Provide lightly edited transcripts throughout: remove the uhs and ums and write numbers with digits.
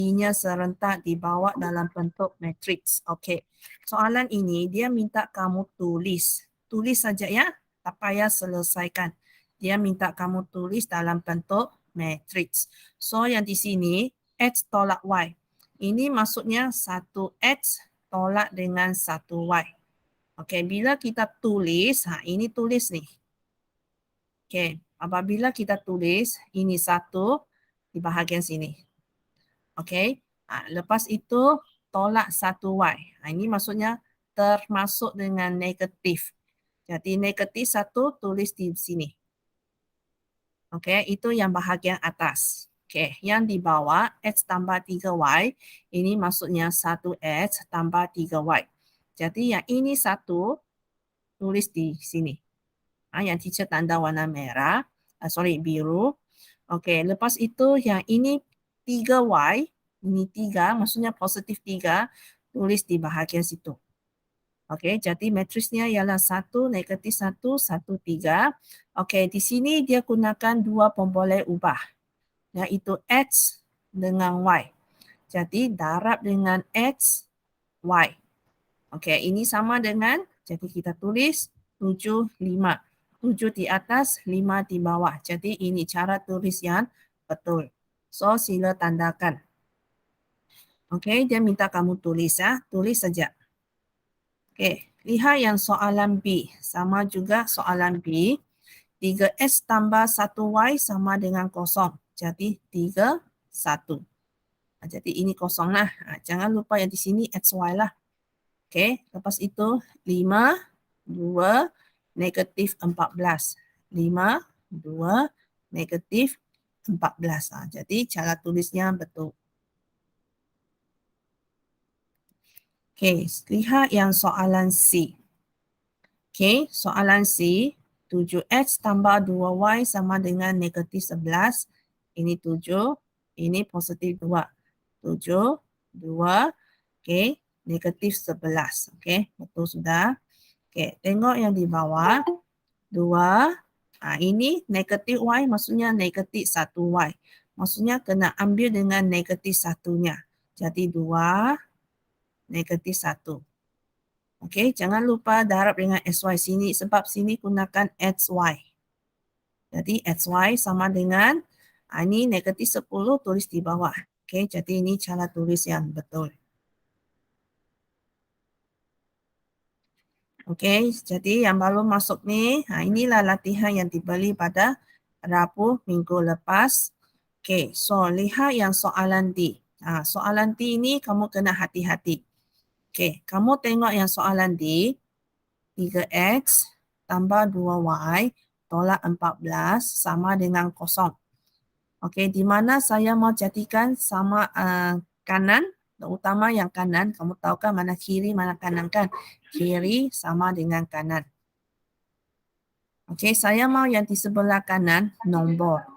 I-nya serentak dibawa dalam bentuk matriks. Okey. Soalan ini dia minta kamu tulis. Tulis saja ya. Tak payah selesaikan. Dia minta kamu tulis dalam bentuk matriks. So yang di sini X tolak Y. Ini maksudnya 1X tolak dengan 1Y. Okey, bila kita tulis, ini tulis nih. Okey, apabila kita tulis ini 1 di bahagian sini. Okey. Lepas itu tolak 1Y. Ini maksudnya termasuk dengan negatif. Jadi negatif 1 tulis di sini. Okey, itu yang bahagian atas. Okey, yang di bawah X tambah 3Y. Ini maksudnya 1X tambah 3Y. Jadi yang ini 1 tulis di sini. Yang teacher tanda warna merah. Biru. Okey, lepas itu yang ini 3Y. Ini 3, maksudnya positif 3. Tulis di bahagian situ. Okey, jadi matriksnya ialah 1, negatif 1, 1, 3. Okey, di sini dia gunakan dua pemboleh ubah. Iaitu X dengan Y. Jadi darab dengan X, Y. Okey, ini sama dengan, jadi kita tulis 7, 5. 7 di atas, 5 di bawah. Jadi ini cara tulis yang betul. So, sila tandakan. Okey, dia minta kamu tulis ya. Tulis saja. Okey, lihat yang soalan B. Sama juga soalan B. 3X tambah 1Y sama dengan 0. Jadi 3, 1. Jadi ini kosong lah. Jangan lupa yang di sini XY lah. Okey, lepas itu 5, 2, negatif 14. 5, 2, negatif 14. Jadi cara tulisnya betul. Okey, lihat yang soalan C. Okey, soalan C. 7X tambah 2Y sama dengan negatif 11. Ini 7, ini positif 2. 7, 2, okey, negatif 11. Okey, betul sudah. Okey, tengok yang di bawah. 2, ini negatif Y maksudnya negatif 1Y. Maksudnya kena ambil dengan negatif 1-nya. Jadi 2, negatif 1. Okey, jangan lupa darab dengan XY sini sebab sini gunakan XY. Jadi XY sama dengan, ini negatif 10 tulis di bawah. Okey, jadi ini cara tulis yang betul. Okey, jadi yang baru masuk ni, inilah latihan yang diberi pada Rabu minggu lepas. Okey, so lihat yang soalan D. Soalan D ini kamu kena hati-hati. Okey, kamu tengok yang soalan D. 3X tambah 2Y tolak 14 sama dengan 0. Okey, di mana saya mau jadikan sama kanan, terutama yang kanan. Kamu tahu kan mana kiri, mana kanan kan? Kiri sama dengan kanan. Okey, saya mau yang di sebelah kanan nombor.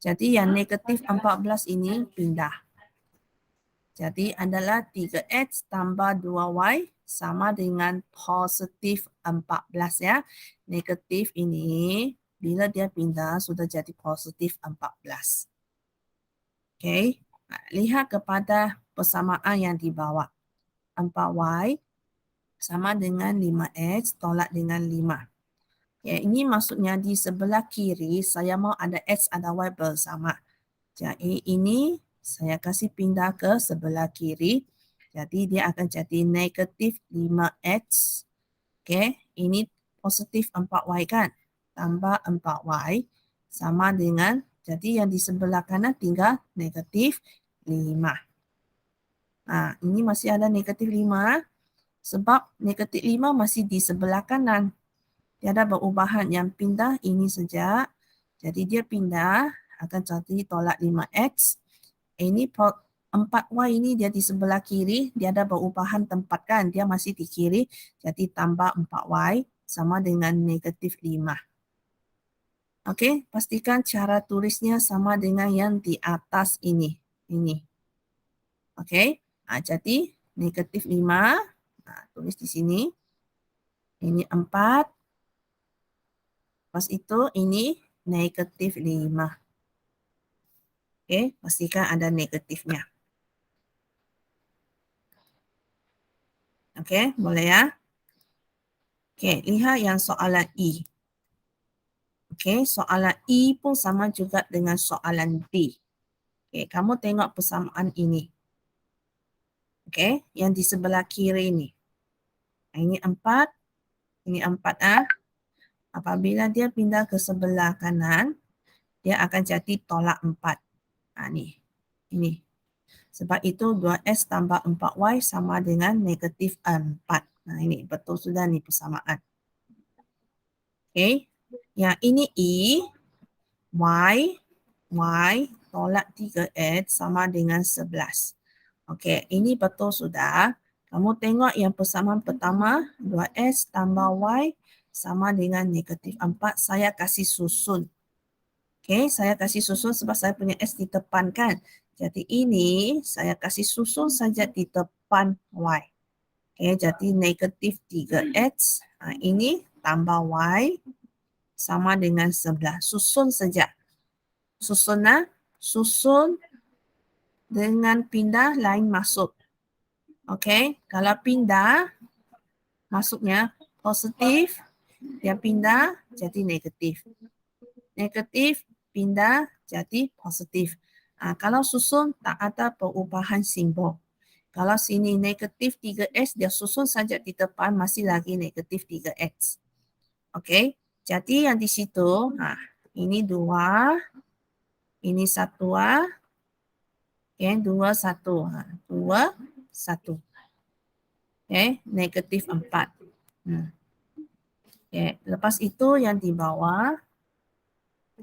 Jadi yang negatif 14 ini pindah. Jadi adalah 3X tambah 2Y sama dengan positif 14 ya. Negatif ini bila dia pindah sudah jadi positif 14. Okey, lihat kepada persamaan yang di bawah. 4Y sama dengan 5X tolak dengan 5. Ya, ini maksudnya di sebelah kiri saya mau ada X ada Y bersama. Jadi ini saya kasih pindah ke sebelah kiri. Jadi dia akan jadi negatif 5X. Okey, ini positif 4Y kan? Tambah 4Y sama dengan, jadi yang di sebelah kanan tinggal negatif 5. Ini masih ada negatif 5 sebab negatif 5 masih di sebelah kanan. Tiada perubahan, yang pindah ini saja. Jadi dia pindah akan jadi tolak 5X. Ini 4Y ini dia di sebelah kiri, dia ada perubahan tempat kan, dia masih di kiri. Jadi tambah 4Y sama dengan negatif 5. Okey, pastikan cara tulisnya sama dengan yang di atas ini. Ini. Okey, jadi negatif 5. Tulis di sini. Ini 4. Lepas itu ini negatif 5. Okey, pastikan ada negatifnya. Okey, boleh ya? Okey, lihat yang soalan E. Okey, soalan E pun sama juga dengan soalan D. Okey, kamu tengok persamaan ini. Okey, yang di sebelah kiri ni. Ini 4, ini 4 ah. Apabila dia pindah ke sebelah kanan, dia akan jadi tolak 4. Ni. Ini. Sebab itu 2x tambah 4y sama dengan negatif 4. Ini betul sudah ni persamaan. Okey. Yang ini E, y tolak 3x sama dengan 11. Okey, ini betul sudah. Kamu tengok yang persamaan pertama, 2x tambah y sama dengan negatif 4. Saya kasih susun. Okey, saya kasih susun sebab saya punya x di depan kan. Jadi ini saya kasih susun saja di depan y. Okey, jadi negatif 3x. Ini tambah y sama dengan 11. Susun saja. Susun susun dengan pindah lain masuk. Okey, kalau pindah masuknya positif, dia pindah jadi negatif. Negatif pindah jadi positif. Kalau susun tak ada perubahan simbol. Kalau sini negatif 3x, dia susun saja di depan masih lagi negatif 3x. Okey, jadi yang di situ, ini 2, ini 1 okey, 2, 1. 2, 1. Okey, negatif 4. Okey, lepas itu yang di bawah,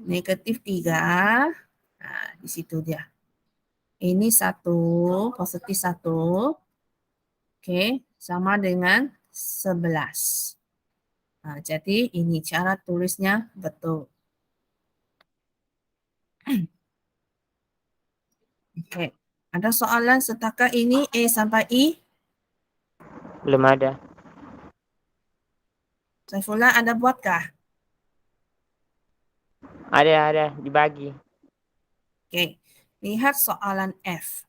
negatif 3. Di situ dia. Ini 1, positif 1. Okey, sama dengan 11. Jadi ini cara tulisnya betul. Okey, ada soalan setakat ini A sampai E? Belum ada. Saifullah ada buatkah? Ada dibagi. Okey, lihat soalan F.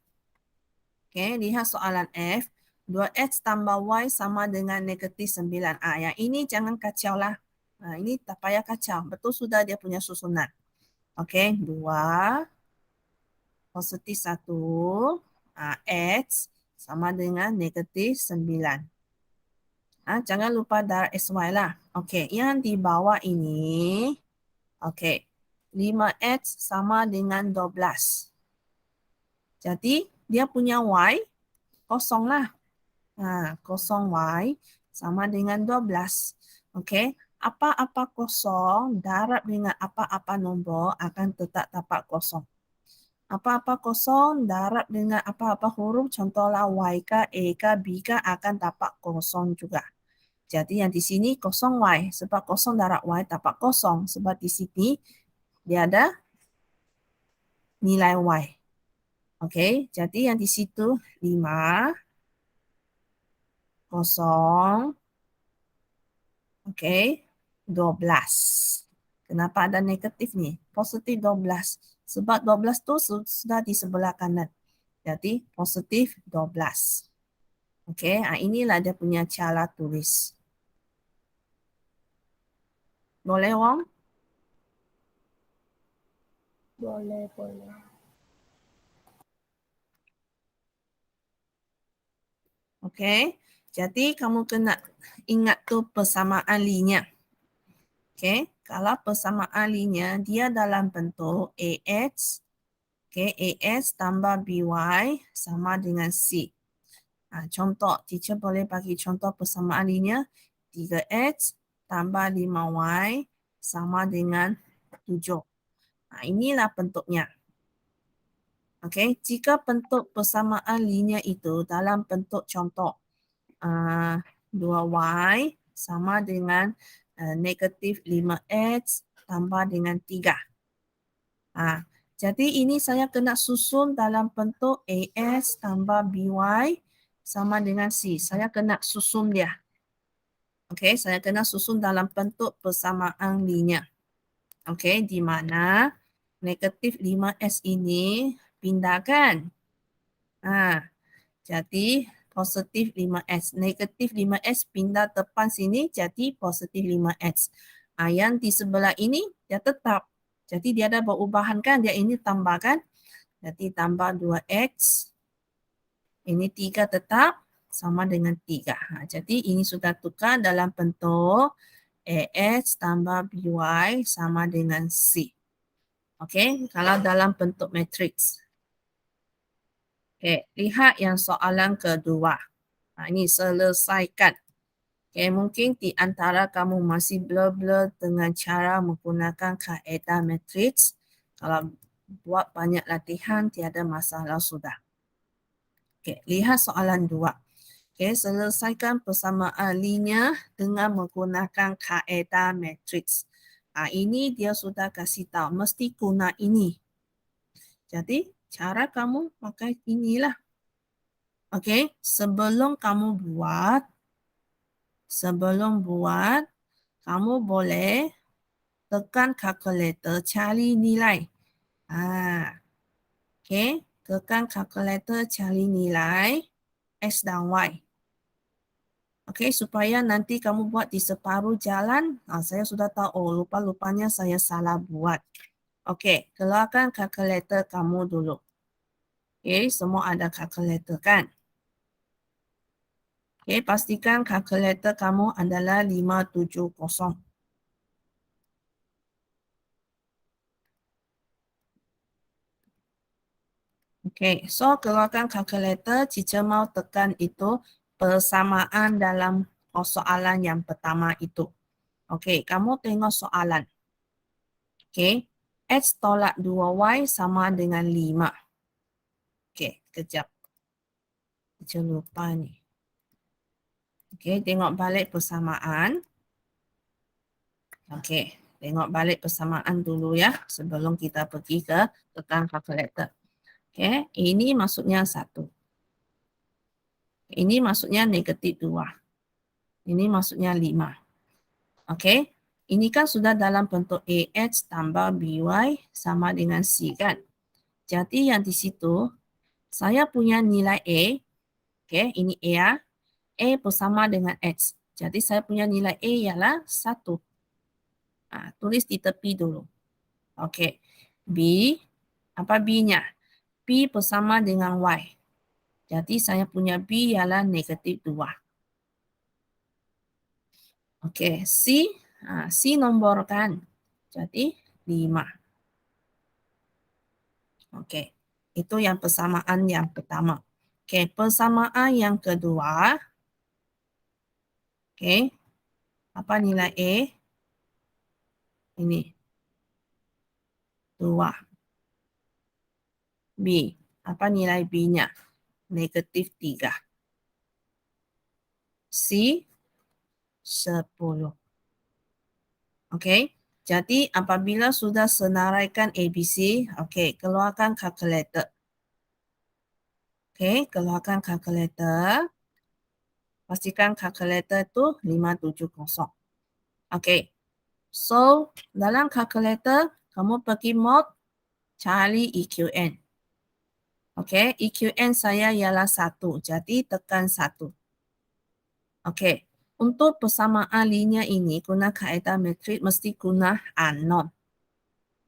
Okey, lihat soalan F. 2x tambah y sama dengan negatif 9. Yang ini jangan kacau lah. Ini tak payah kacau. Betul sudah dia punya susunan. Okey, 2 positif 1 x sama dengan negatif 9. Jangan lupa darab XY lah. Okey, yang di bawah ini, okey, 5x sama dengan 12. Jadi, dia punya y, kosong lah. Kosong y sama dengan 12. Okey, apa-apa kosong, darab dengan apa-apa nombor akan tetap dapat kosong. Apa-apa kosong, darab dengan apa-apa huruf, contohlah y ke, a ke, b ke akan dapat kosong juga. Jadi yang di sini kosong y. Sebab kosong darab y dapat kosong. Sebab di sini dia ada nilai y. Okey, jadi yang di situ 5, kosong, okey, 12. Kenapa ada negatif ni? Positif 12. Sebab 12 tu sudah di sebelah kanan. Jadi positif 12. Okey, inilah dia punya cara tulis. Boleh, Wong? Boleh. Okey, jadi kamu kena ingat tu persamaan linear. Okey, kalau persamaan linear dia dalam bentuk AX, AX tambah BY sama dengan C. Contoh, teacher boleh bagi contoh persamaan linear 3X tambah 5Y sama dengan 7. Inilah bentuknya. Okey, jika bentuk persamaan linear itu dalam bentuk contoh 2y sama dengan negatif 5x tambah dengan 3. Jadi ini saya kena susun dalam bentuk AS tambah BY sama dengan C. Saya kena susun dia. Okey, saya kena susun dalam bentuk persamaan linear. Okey, di mana negatif 5S ini pindahkan. Jadi positif 5x. Negatif 5x pindah depan sini jadi positif 5x. Yang di sebelah ini dia tetap. Jadi dia ada perubahan kan, dia ini tambahkan. Jadi tambah 2x. Ini 3 tetap sama dengan 3. Jadi ini sudah tukar dalam bentuk AX tambah BY sama dengan C. Okey, kalau dalam bentuk matriks. Okey, lihat yang soalan kedua. Ini selesaikan. Okey, mungkin di antara kamu masih blur-blur dengan cara menggunakan kaedah matriks. Kalau buat banyak latihan, tiada masalah sudah. Okey, lihat soalan 2. Okey, selesaikan persamaan linear dengan menggunakan kaedah matriks. Ini dia sudah kasih tahu, mesti guna ini. Jadi, cara kamu pakai inilah. Okey, sebelum buat, kamu boleh tekan kalkulator cari nilai. Okey, tekan kalkulator cari nilai X dan Y. Okey, supaya nanti kamu buat di separuh jalan. Saya sudah tahu, lupa-lupanya saya salah buat. Okey, keluarkan kalkulator kamu dulu. Okey, semua ada kalkulator kan? Okey, pastikan kalkulator kamu adalah 570. Okey, so keluarkan kalkulator, Cica mau tekan itu persamaan dalam soalan yang pertama itu. Okey, kamu tengok soalan. Okey, X tolak 2Y sama dengan 5. Okey, kejap. Cica lupa ni. Okey, tengok balik persamaan. Okey, tengok balik persamaan dulu ya, sebelum kita pergi ke tekan kalkulator. Okey, ini maksudnya 1. Ini maksudnya negatif 2. Ini maksudnya 5. Okey, ini kan sudah dalam bentuk AX tambah BY sama dengan C kan. Jadi yang di situ, saya punya nilai A. Okey, ini A ya. A bersama dengan X. Jadi saya punya nilai A ialah 1. Tulis di tepi dulu. Okey, B, apa B-nya? B bersama dengan Y. Jadi saya punya B ialah negatif 2. Okey, C, C nomborkan. Jadi 5. Okey, itu yang persamaan yang pertama. Okey, persamaan yang kedua. Okey, apa nilai A? Ini. 2. B, apa nilai B-nya? Negatif 3. C, 10. Okey, jadi apabila sudah senaraikan ABC, okey, keluarkan kalkulator. Okey, keluarkan kalkulator. Pastikan kalkulator itu 570. Okey, so dalam kalkulator, kamu pergi mode, cari EQN. Okey, EQN saya ialah 1, jadi tekan 1. Okey, untuk persamaan linear ini, guna kaedah metrik mesti guna unknown.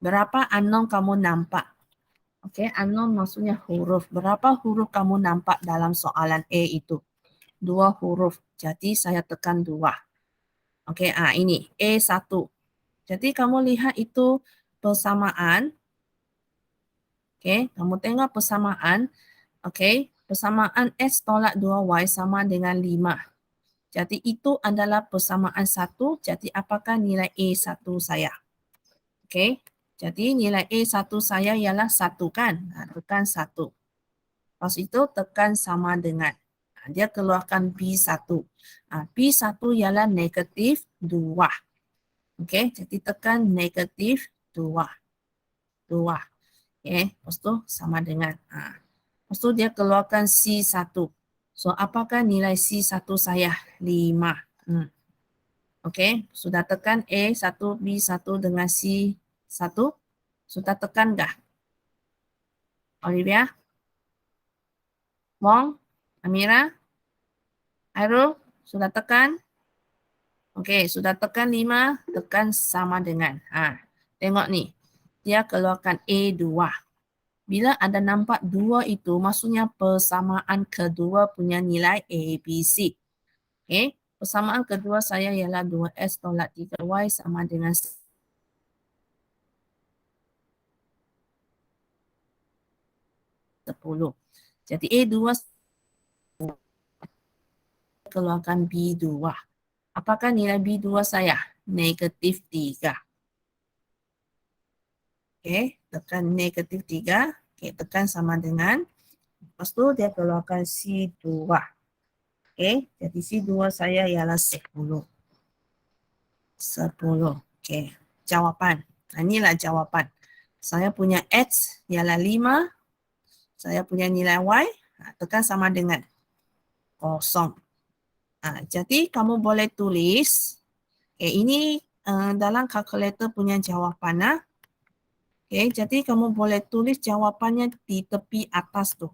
Berapa unknown kamu nampak? Okey, unknown maksudnya huruf. Berapa huruf kamu nampak dalam soalan A itu? 2 huruf. Jadi saya tekan 2. Okey, ini A1. Jadi kamu lihat itu persamaan. Okey, kamu tengok persamaan. Okey, persamaan X tolak 2Y sama dengan 5. Jadi itu adalah persamaan 1. Jadi apakah nilai A1 saya? Okey, jadi nilai A1 saya ialah 1 kan? Tekan 1. Lepas itu tekan sama dengan. Dia keluarkan B1. B1 ialah negatif 2. Okey, jadi tekan negatif 2. 2. Okey, lepas tu sama dengan. Lepas tu dia keluarkan C1. So, apakah nilai C1 saya? 5. Okey, sudah tekan A1, B1 dengan C1? Sudah tekan dah? Olivia? Wong? Amira? Airul, sudah tekan? Okey, sudah tekan 5, tekan sama dengan. Tengok ni. Dia keluarkan A2. Bila ada nampak 2 itu, maksudnya persamaan kedua punya nilai A, B, C. Okey, persamaan kedua saya ialah 2S tolak 3Y sama dengan 10. Jadi A2 keluarkan B2. Apakah nilai B2 saya? Negatif 3. Okey, tekan negatif 3. Okey, tekan sama dengan. Lepas tu dia keluarkan C2. Okey, jadi C2 saya ialah 10. 10. Okey, jawapan. Inilah jawapan. Saya punya X ialah 5. Saya punya nilai Y tekan sama dengan 0. Jadi kamu boleh tulis. Ini dalam kalkulator punya jawapan. Okay, jadi kamu boleh tulis jawapannya di tepi atas tu.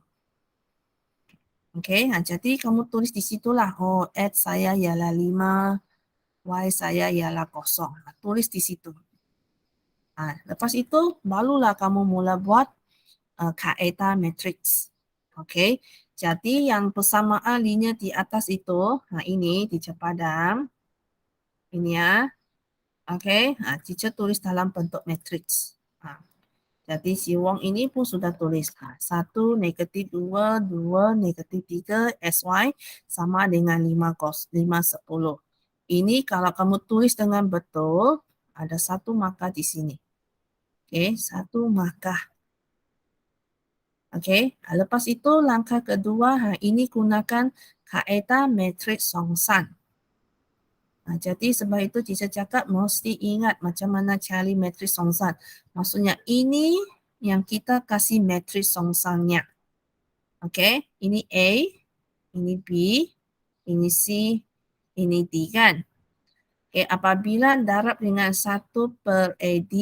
Okay, jadi kamu tulis di situlah. Oh, X saya ialah 5, Y saya ialah 0. Tulis di situ. Lepas itu, barulah kamu mula buat kaedah matrix. Okay, jadi yang persamaan linear di atas itu, ini di padam. Ini ya. Okay, teacher tulis dalam bentuk matrix. Jadi si Wong ini pun sudah tulis. 1, negatif 2, 2, negatif 3, SY sama dengan 5, 10. Ini kalau kamu tulis dengan betul, ada 1 markah di sini. Okey, 1 markah. Okey, lepas itu langkah kedua, ini gunakan kaedah matrix Songsan. Jadi sebab itu teacher cakap mesti ingat macam mana cari matrix Songsan. Maksudnya ini yang kita kasih matrix Songsannya. Okey, ini A, ini B, ini C, ini D kan. Okey, apabila darab dengan 1 per AD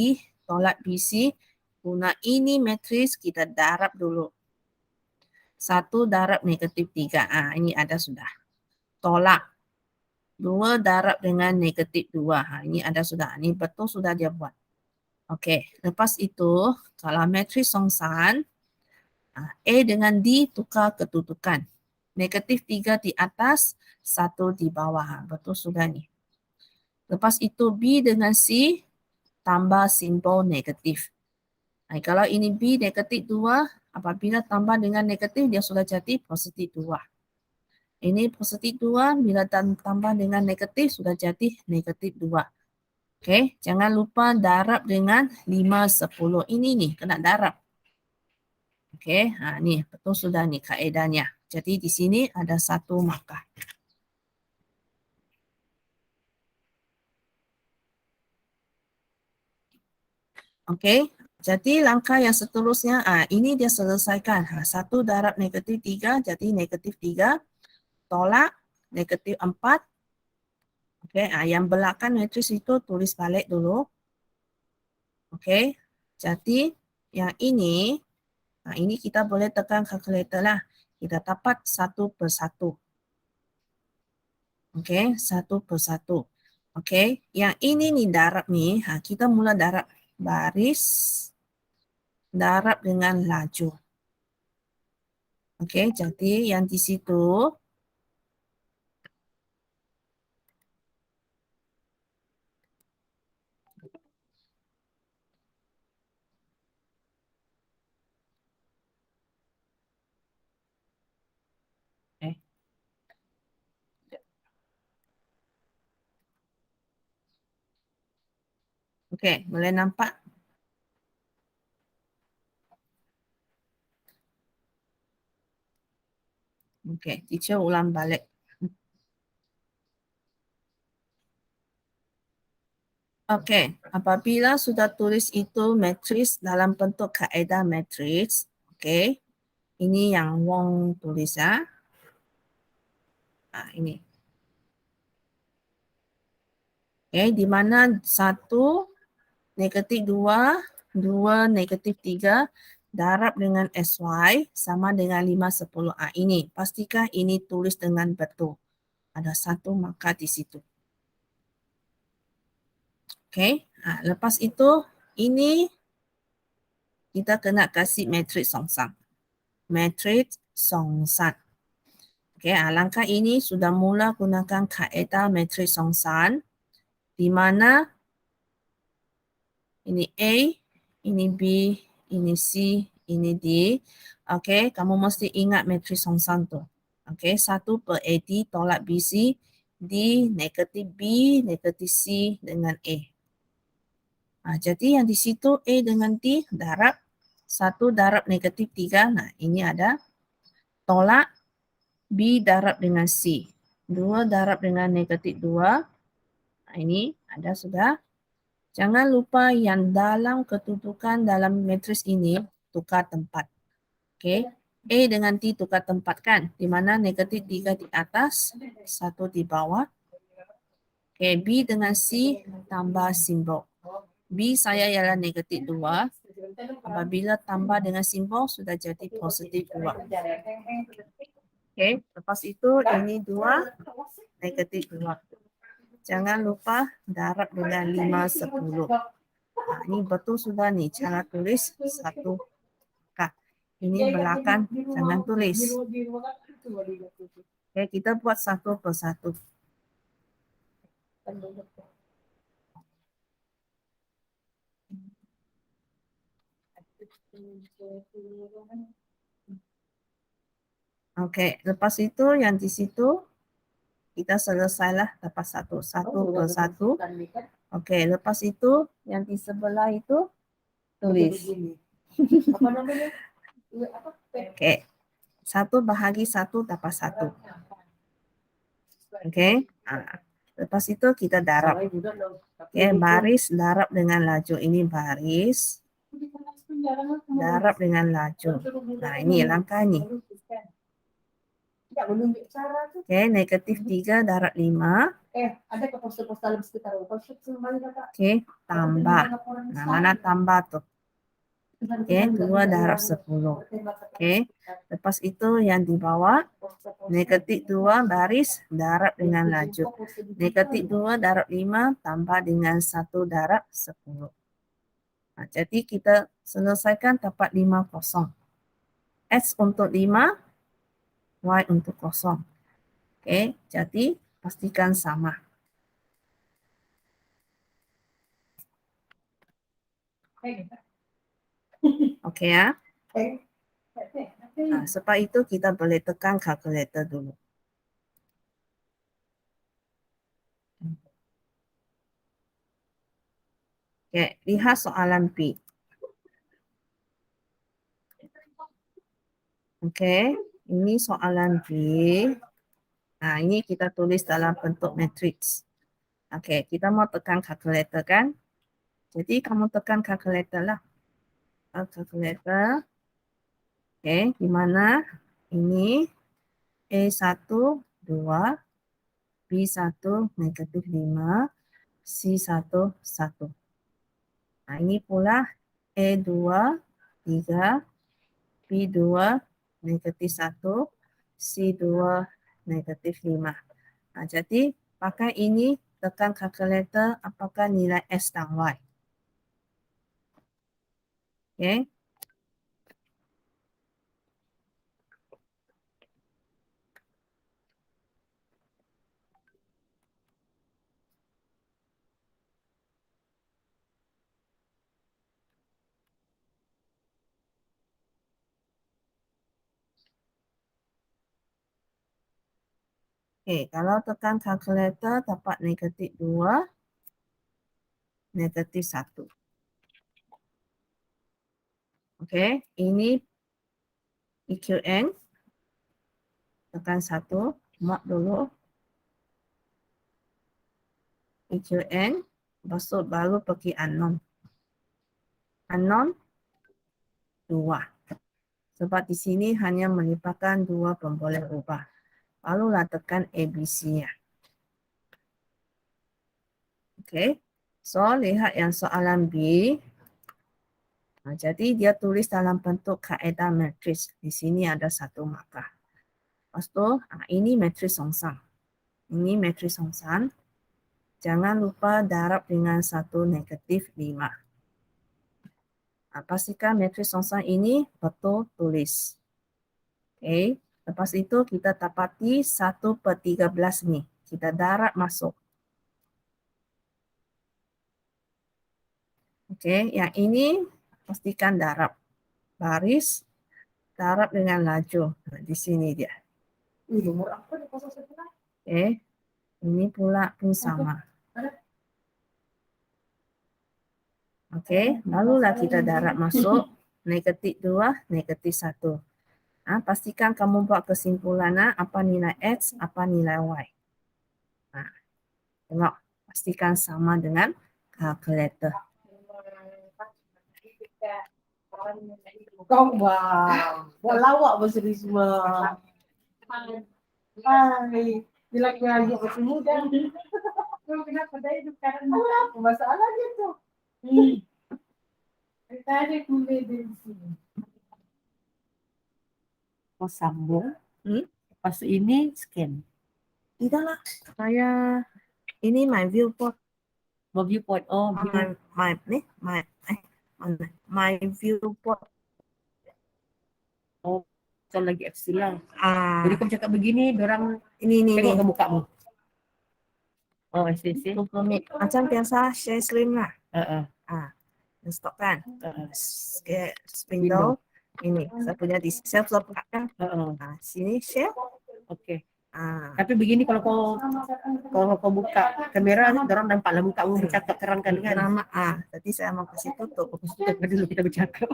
tolak BC, guna ini matrix kita darab dulu. 1 darab negatif 3. Ini ada sudah. Tolak. 2 darab dengan negatif 2. Ini ada sudah. Ini betul sudah dia buat. Okey, lepas itu kalau matrix Songsan, A dengan D tukar kedudukan. Negatif 3 di atas, 1 di bawah. Betul sudah ni. Lepas itu B dengan C tambah simbol negatif. Kalau ini B negatif 2, apabila tambah dengan negatif dia sudah jadi positif 2. Ini positif 2, bila tambah dengan negatif sudah jadi negatif 2. Okey, jangan lupa darab dengan 5, 10. Ini nih, kena darab. Okey, ni betul sudah nih kaedahnya. Jadi di sini ada 1 markah. Okey, jadi langkah yang seterusnya, ini dia selesaikan. 1 darab negatif 3, jadi negatif 3. Tolak negatif 4. Okey, yang belakang matrix itu tulis balik dulu. Okey, jadi yang ini kita boleh tekan kalkulator lah. Kita dapat 1 per 1. Okey, 1 per 1. Okey, yang ini nih darab nih, kita mula darab baris, darab dengan laju. Okey, jadi yang di situ okey, boleh nampak? Okey, teacher ulang balik. Okey, apabila sudah tulis itu matrix dalam bentuk kaedah matrix, okey. Ini yang Wong tulis ya. Ini. Okey, di mana 1 negatif 2, 2 negatif 3 darab dengan SY sama dengan 5, 10. Ini, pastikan ini tulis dengan betul. Ada satu markah di situ. Okey. Lepas itu, ini kita kena kasih matriks songsang. Matriks songsang. Okey, langkah ini sudah mula gunakan kaedah matriks songsang di mana ini A, ini B, ini C, ini D. Okey, kamu mesti ingat matriks songsang tu. Okey, 1 per AD tolak BC, D negatif B, negatif C dengan A. Jadi yang di situ A dengan D darab 1 darab negatif 3. Nah, ini ada tolak B darab dengan C. 2 darab dengan negatif 2. Nah, ini ada sudah. Jangan lupa yang dalam kedudukan dalam matriks ini tukar tempat. Okey. A dengan D tukar tempat kan? Di mana negatif 3 di atas, 1 di bawah. Okey, B dengan C tambah simbol. B saya ialah negatif 2. Apabila tambah dengan simbol sudah jadi positif 2. Okey, lepas itu ini 2, negatif 2. Jangan lupa darab dengan 5, 10. Ini betul sudah ni cara tulis 1. Ini belakang, jangan tulis. Okey, kita buat 1 per 1. Okey, lepas itu yang di situ kita selesailah dapat 1. 1 per 1. Okey, lepas itu yang di sebelah itu tulis. Okey. 1 bahagi 1 dapat 1. Okey. Lepas itu kita darab. Okey, baris darab dengan laju. Ini baris darab dengan laju. Nah, ini langkah ni. Okey, negatif 3 darab 5. Okey, tambah. Nah, mana tambah tu? Okey, 2 darab 10. Okey, lepas itu yang di bawah, negatif 2 baris darab dengan laju. Negatif 2 darab 5 tambah dengan 1 darab 10. Jadi kita selesaikan dapat 5 kosong. X untuk 5, Y untuk kosong. Okey, jadi pastikan sama. Okey ya. Sebab itu kita boleh tekan kalkulator dulu. Okey, lihat soalan B. Okey, ini soalan B. Ini kita tulis dalam bentuk matriks. Okey, kita mau tekan kalkulator kan? Jadi kamu tekan kalkulator lah. Kalkulator. Okey, di mana ini A1, 2, B1, negatif 5, C1, 1. Ini pula A2, 3, B2, negatif 1, C2, negatif 5. Jadi pakai ini tekan kalkulator apakah nilai X dan Y. Okey. Okey, kalau tekan kalkulator dapat negatif 2, negatif 1. Okey, ini EQN. Tekan 1, mark dulu. EQN, besok baru pergi unknown. Unknown 2. Sebab di sini hanya melibatkan 2 pemboleh ubah. Barulah tekan ABC ya. Okey. So, lihat yang soalan B. Jadi dia tulis dalam bentuk kaedah matriks. Di sini ada 1 markah. Lepas tu, ini matriks songsang. Ini matriks Songsan. Jangan lupa darab dengan 1 negatif 5. Pastikan matriks Songsan ini betul tulis. Oke, lepas itu kita dapati 1/13 nih. Kita darab masuk. Oke, yang ini pastikan darab. Baris, darab dengan laju. Nah, di sini dia. Oke, ini pula pun sama. Oke, barulah kita darab masuk. Negatif 2, negatif 1. Pastikan kamu buat kesimpulan apa nilai X, apa nilai Y. Nah, tengok, pastikan sama dengan kalkulator. Kau buat lawak bahasa semua. Hai, bila kita lagi masih muda. Kenapa dah hidup sekarang? Apa masalahnya tuh? Tadi kuliah di sini. Mau sambung? Pas ini scan. Tidaklah, saya ini my viewport. Mau viewport. Oh, My viewport. Oh, saya lagi FC lah. Ah, Jadi kamu cakap begini, orang ini tengok ke mukamu. Oh, I see. Google Meet. Macam biasa share screen lah. Uh-uh. Stop kan? Uh-uh. Window. Ini saya punya di saya buka kan. Uh-uh. Sini share. Oke. Tapi begini kalau kau buka kamera, orang nampaklah mukamu bercakap terang kan? Nama tadi saya mau kasih tutup. Tutup dulu kita bercakap.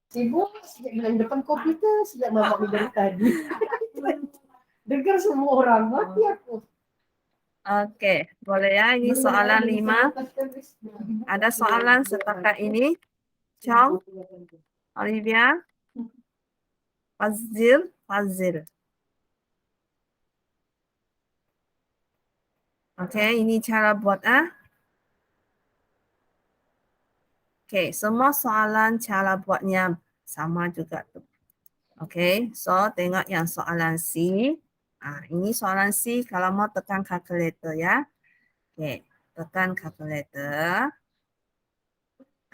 Sibuk sejak bilang depan komputer sejak mama dari tadi. Dengar semua orang, mati aku. Oke, boleh ya. Ini soalan 5. Ada soalan setakat ini. Chong, Olivia, Fazil. Oke, ini cara buat Oke, semua soalan cara buatnya sama juga tuh. Oke, so tengok yang soalan C. Ini soalan C kalau mau tekan kalkulator ya. Oke, tekan kalkulator.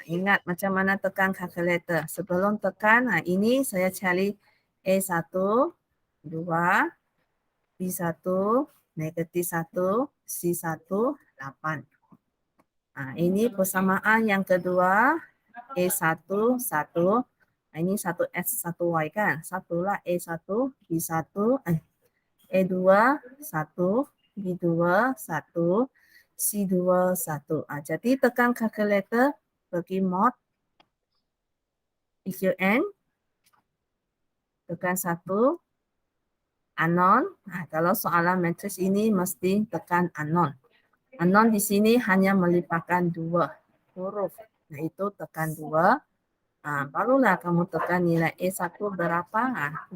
Ingat macam mana tekan kalkulator. Sebelum tekan, ini saya cari E1, 2, B1, negatif 1, C1, 8. Ini persamaan yang kedua, E1, 1. Ini 1X, 1Y kan? Satulah E1, B1, E2, 1, B2, 1, C2, 1. Jadi tekan kalkulator, pergi mod, EQN, tekan 1, unknown. Kalau soalan matriks ini mesti tekan unknown. Unknown di sini hanya melibatkan 2 huruf, yaitu tekan 2. Barulah kamu tekan nilai E1 berapa?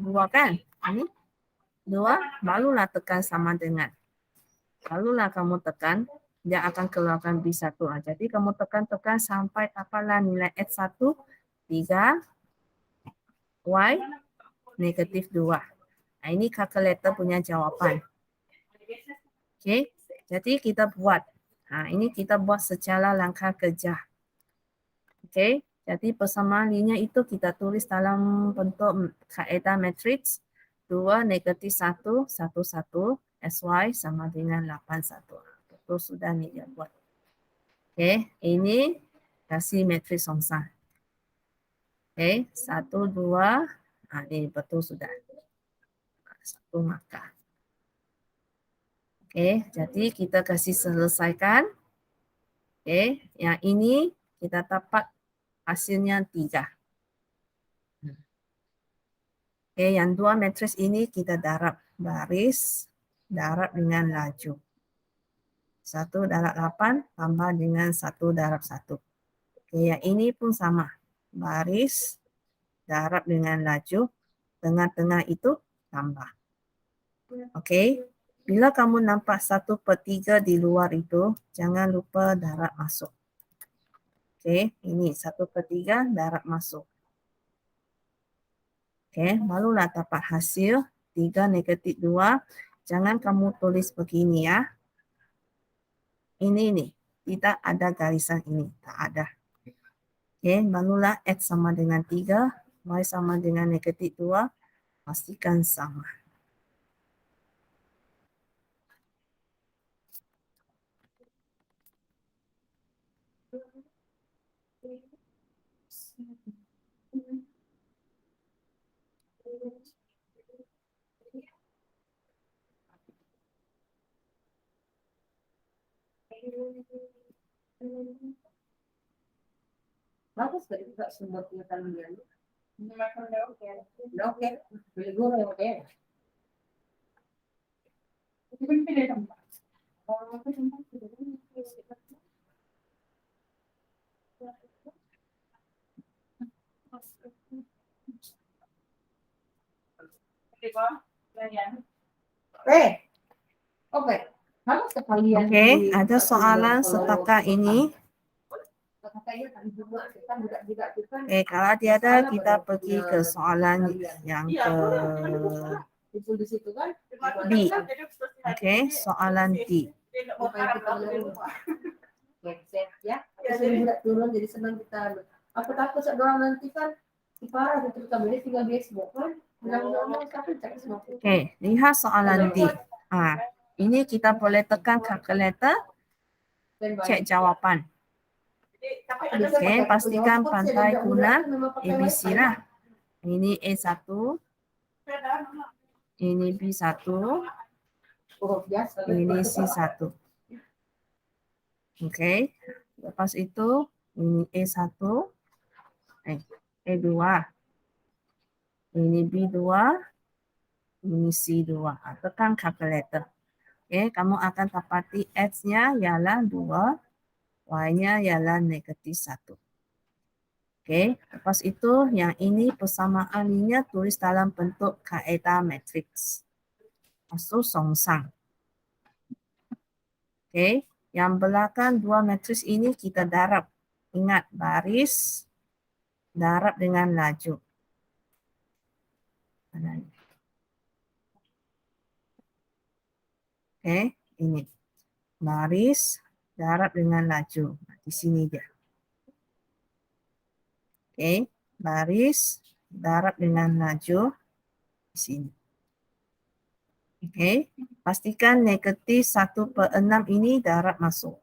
2 kan? Ini 2, barulah tekan sama dengan. Barulah kamu tekan, dia akan keluarkan B1. Jadi kamu tekan sampai apalah nilai X1, 3, Y, negatif 2. Ini kalkulator punya jawaban. Oke. Jadi kita buat. Ini kita buat secara langkah kerja. Oke. Jadi persamaan linear itu kita tulis dalam bentuk kaedah matriks 2 negatif 1, 1, 1, SY sama dengan 8, 1. Betul sudah nih dia buat. Oke. Ini kasih matriks Songsan. Oke. 1, 2. Ini betul sudah. 1 maka. Oke, jadi kita kasih selesaikan. Oke, yang ini kita dapat hasilnya 3. Oke, yang 2 matriks ini kita darab baris, darab dengan laju. 1 darab 8 tambah dengan 1 darab 1. Oke, yang ini pun sama. Baris, darab dengan laju, tengah-tengah itu tambah. Oke, Bila kamu nampak 1/3 di luar itu, jangan lupa darab masuk. Okey, ini 1/3 darab masuk. Okey, barulah dapat hasil 3-2. Jangan kamu tulis begini ya. Ini nih, tidak ada garisan ini, tak ada. Okey, barulah X sama dengan 3, Y sama dengan -2, pastikan sama. Bagus tadi juga sumber pengetahuan. Udah oke. Boleh guru yang oke. Oke. Kalau sekalian Okey, di- ada soalan setakat ini. Katanya kan juga kita juga kita Kalau tiada kita pergi ke soalan yang ke kumpul di situ kan. B. Okey, soalan D. Supaya kita mindset ya. Terus juga turun jadi senang kita. Aku takut seorang nanti kan parah gitu kita beli tinggal di Xbox kan. Bilang-bilang tapi cek semua. Okey, lihat soalan D. Ini kita boleh tekan calculator, cek jawapan. Okey, pastikan pandai guna ABC lah. Ini A1, ini B1, Oh, biasa. ini C1. Okey, lepas itu ini A1, A2, ini B2, ini C2. Tekan calculator. Okey, kamu akan dapati X-nya ialah 2, Y-nya ialah -1. Okey, lepas itu yang ini persamaan linear tulis dalam bentuk kaedah matriks. Masuk songsang. Okey, yang belakang dua matriks ini kita darab. Ingat, baris darab dengan laju. Okey, ini. Baris darab dengan laju. Di sini dia. Okey, baris darab dengan laju di sini. Okey, pastikan -1/6 ini darab masuk.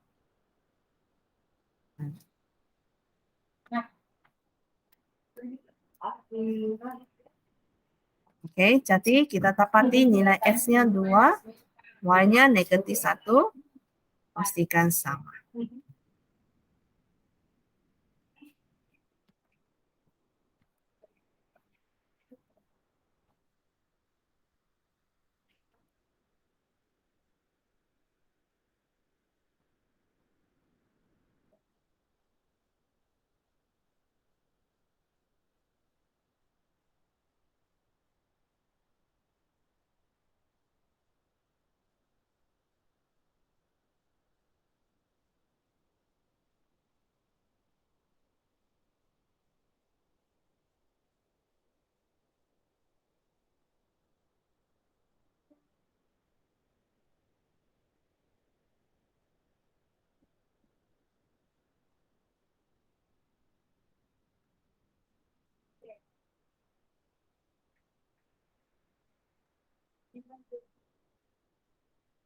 Okey, jadi kita dapati nilai X-nya 2, Y-nya -1, pastikan sama.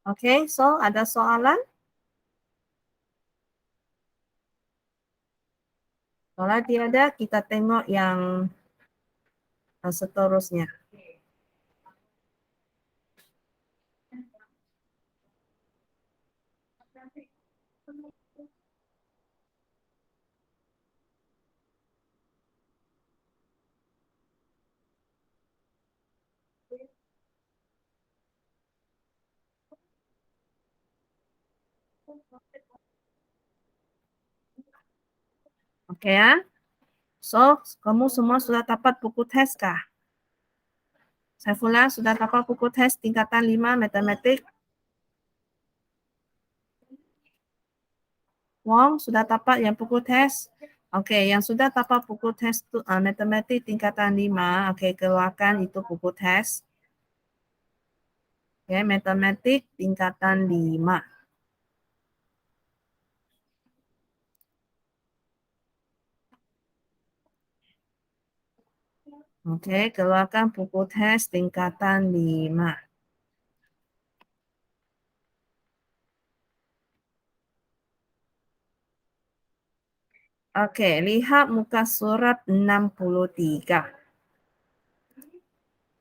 Okey, so ada soalan? Kalau tiada, kita tengok yang seterusnya. Okey ya. So, kamu semua sudah dapat buku test kah? Saifullah sudah dapat buku test tingkatan 5 matematik? Wong, sudah dapat yang pukul test? Okey, yang sudah dapat pukul test tu matematik tingkatan 5, okey, keluarkan itu pukul test. Okey, matematik tingkatan 5. Okey, keluarkan pukul test tingkatan 5. Okey, lihat muka surat 63.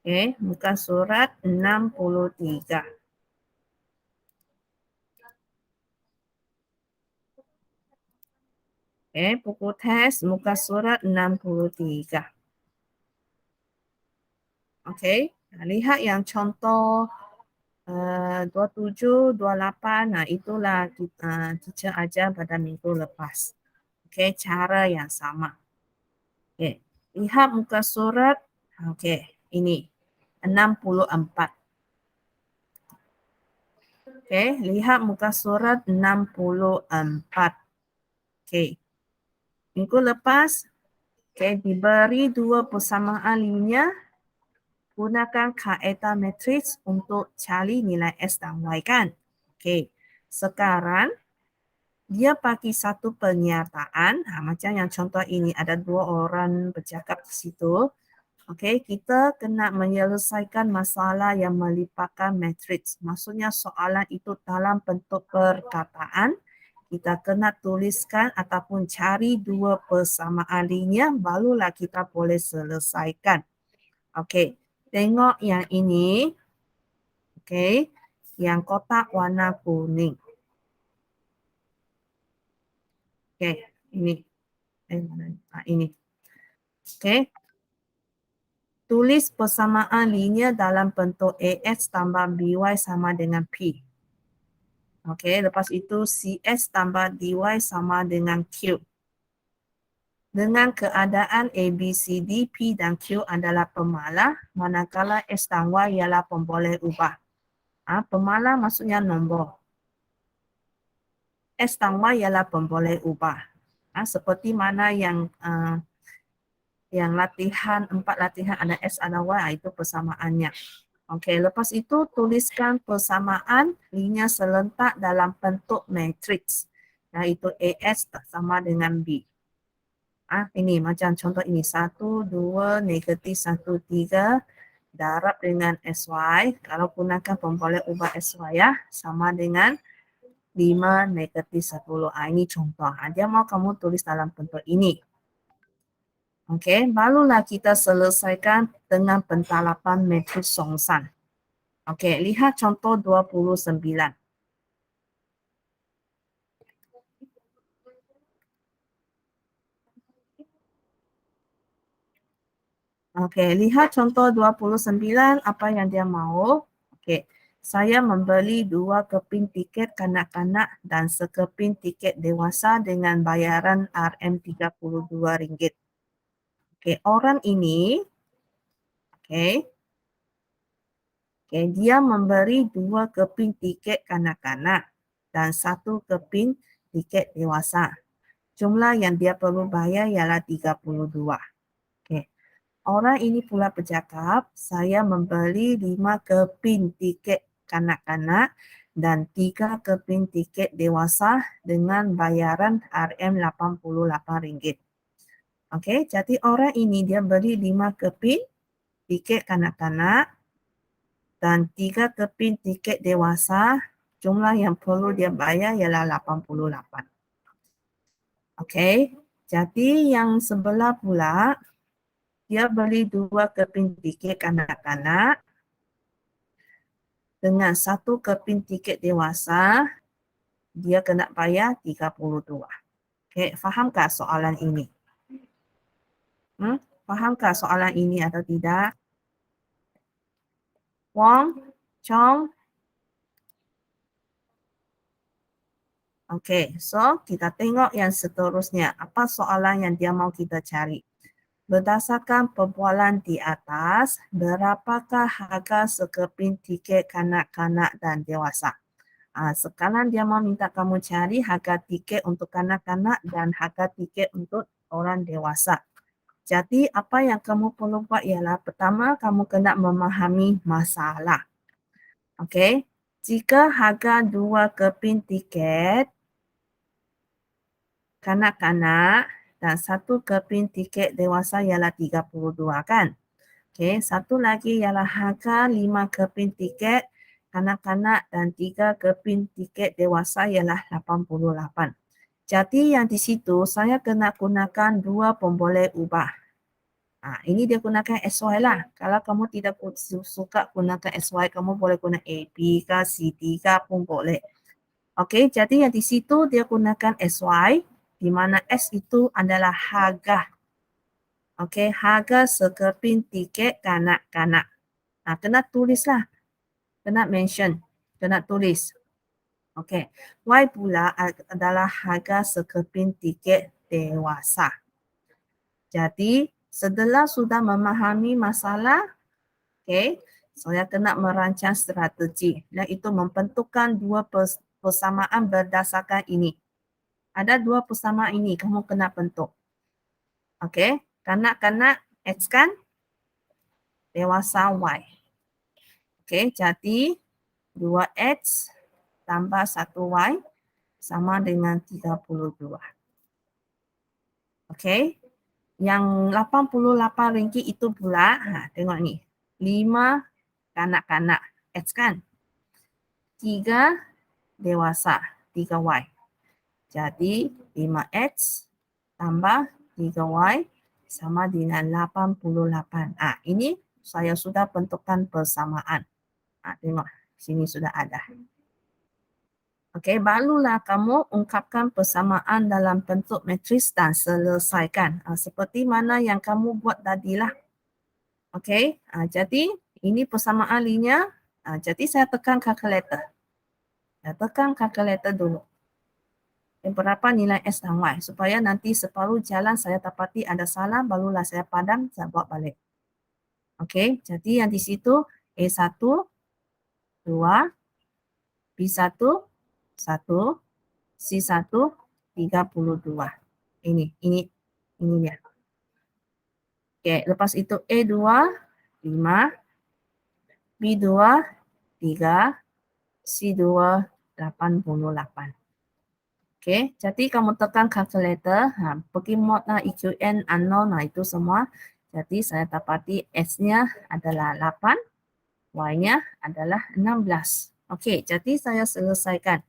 Okey, muka surat 63. Okey, pukul test muka surat 63. Okey, lihat yang contoh 27, 28, nah itulah teacher ajar pada minggu lepas. Okey, cara yang sama. Okey, lihat muka surat, okey, ini 64. Okey, lihat muka surat 64. Okey, minggu lepas, okey, diberi dua persamaan linear, gunakan kaedah matriks untuk cari nilai S dan Y kan. Okey, sekarang dia bagi satu pernyataan, macam yang contoh ini ada dua orang bercakap di situ. Okey, kita kena menyelesaikan masalah yang melibatkan matriks. Maksudnya soalan itu dalam bentuk perkataan. Kita kena tuliskan ataupun cari dua persamaan linear, barulah kita boleh selesaikan. Okey, tengok yang ini. Okey, yang kotak warna kuning. Okey, ini. Ini. Okey. Tulis persamaan linear dalam bentuk AX tambah BY sama dengan P. Okey, lepas itu CS tambah DY sama dengan Q. Dengan keadaan A, B, C, D, P dan Q adalah pemalah, manakala S dan Y ialah pemboleh ubah. Pemalah maksudnya nombor. S dan Y ialah pemboleh ubah. Seperti mana yang latihan, 4 latihan ada S ada Y, itu persamaannya. Okey, lepas itu tuliskan persamaan linear serentak dalam bentuk matriks. Iaitu AS sama dengan B. Ini macam contoh ini. 1, 2, negatif 1, 3. Darab dengan SY. Kalau gunakan pemboleh ubah SY ya. Sama dengan 5, negatif 10. Ini contoh. Dia mau kamu tulis dalam bentuk ini. Okey, barulah kita selesaikan dengan pentalapan matriks Songsan. Okey, lihat contoh 29. Okey, lihat contoh 29, apa yang dia mau. Okey, saya membeli 2 keping tiket kanak-kanak dan sekeping tiket dewasa dengan bayaran RM32. Okey, orang ini, okey, dia memberi 2 keping tiket kanak-kanak dan 1 keping tiket dewasa. Jumlah yang dia perlu bayar ialah 32. Okey. Orang ini pula bercakap, saya membeli 5 keping tiket kanak-kanak dan 3 keping tiket dewasa dengan bayaran RM88. Okey, jadi orang ini dia beli 5 keping tiket kanak-kanak dan 3 keping tiket dewasa. Jumlah yang perlu dia bayar ialah 88. Okey, jadi yang sebelah pula, dia beli 2 keping tiket kanak-kanak dengan 1 keping tiket dewasa, dia kena bayar 32. Okey, fahamkah soalan ini? Fahamkah soalan ini atau tidak? Wong, Chong? Okey, so kita tengok yang seterusnya. Apa soalan yang dia mau kita cari? Berdasarkan perbualan di atas, berapakah harga sekeping tiket kanak-kanak dan dewasa? Sekarang dia mau minta kamu cari harga tiket untuk kanak-kanak dan harga tiket untuk orang dewasa. Jadi apa yang kamu perlu buat ialah pertama kamu kena memahami masalah. Okey. Jika harga 2 keping tiket kanak-kanak dan 1 keping tiket dewasa ialah 32 kan? Okey, satu lagi ialah harga 5 keping tiket kanak-kanak dan 3 keping tiket dewasa ialah 88. Jadi yang di situ saya kena gunakan 2 pemboleh ubah. Ini dia gunakan SY lah. Kalau kamu tidak suka gunakan SY, kamu boleh guna AB ke CD ke pun boleh. Okey, jadi yang di situ dia gunakan SY, di mana S itu adalah harga. Okey, harga sekeping tiket kanak-kanak. Kena tulislah. Kena mention. Kena tulis. Okey. Y pula adalah harga sekeping tiket dewasa. Jadi, setelah sudah memahami masalah, okey, saya kena merancang strategi. Iaitu membentukkan 2 persamaan berdasarkan ini. Ada 2 persamaan ini kamu kena bentuk. Okey, kanak-kanak X kan, dewasa Y. Okey, jadi 2X tambah 1Y sama dengan 32. Okey. Yang RM88 itu pula, tengok ni. 5 kanak-kanak X kan. 3 dewasa 3Y. Jadi 5X tambah 3Y sama dengan 88. Ini saya sudah bentukkan persamaan. Tengok sini sudah ada. Okey, barulah kamu ungkapkan persamaan dalam bentuk matriks dan selesaikan. Seperti mana yang kamu buat tadilah. Okey, jadi ini persamaan linear. Jadi saya tekan kalkulator. Saya tekan kalkulator dulu. Berapa nilai S dan Y. Supaya nanti separuh jalan saya dapati ada salah, barulah saya padam, saya buat balik. Okey, jadi yang di situ A1, 2, B1, 1, C1, 32. Ini dia. Okey, lepas itu A2, 5, B2, 3, C2, 88. Okey, jadi kamu tekan calculator, pergi mod EQN unknown, itu semua. Jadi saya dapati S-nya adalah 8, Y-nya adalah 16. Okey, jadi saya selesaikan.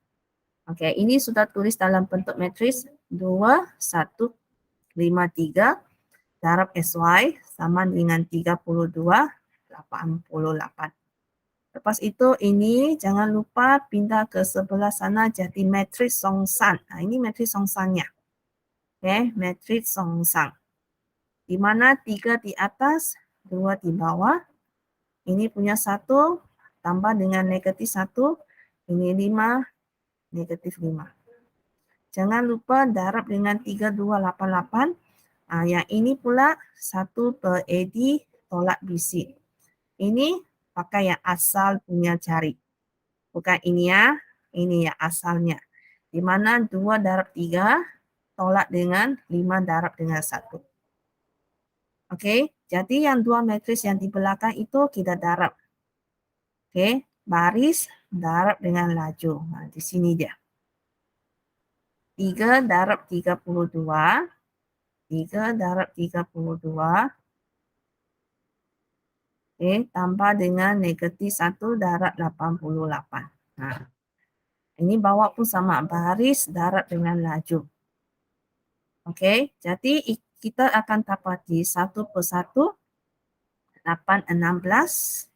Okey, ini sudah tulis dalam bentuk matriks 2, 1, 5, 3 darab SY sama dengan 32, 88. Lepas itu ini jangan lupa pindah ke sebelah sana jadi matriks Songsan. Ini matriks Songsannya. Okey, matriks Songsan. Di mana 3 di atas, 2 di bawah. Ini punya 1 tambah dengan negatif 1. Ini 5, negatif 5. Jangan lupa darab dengan 3288. Yang ini pula 1 per AD tolak BC. Ini pakai yang asal punya cari. Bukan ini ya, ini yang asalnya. Di mana 2 darab 3 tolak dengan 5 darab dengan 1. Okey, jadi yang 2 matriks yang di belakang itu kita darab. Okey, baris darab dengan laju. Di sini dia. 3 darab 32. 3 darab 32. Tambah dengan negatif 1 darab 88. Ini bawah pun sama. Baris darab dengan laju. Okey, jadi kita akan dapati 1 per 1, 8, 16.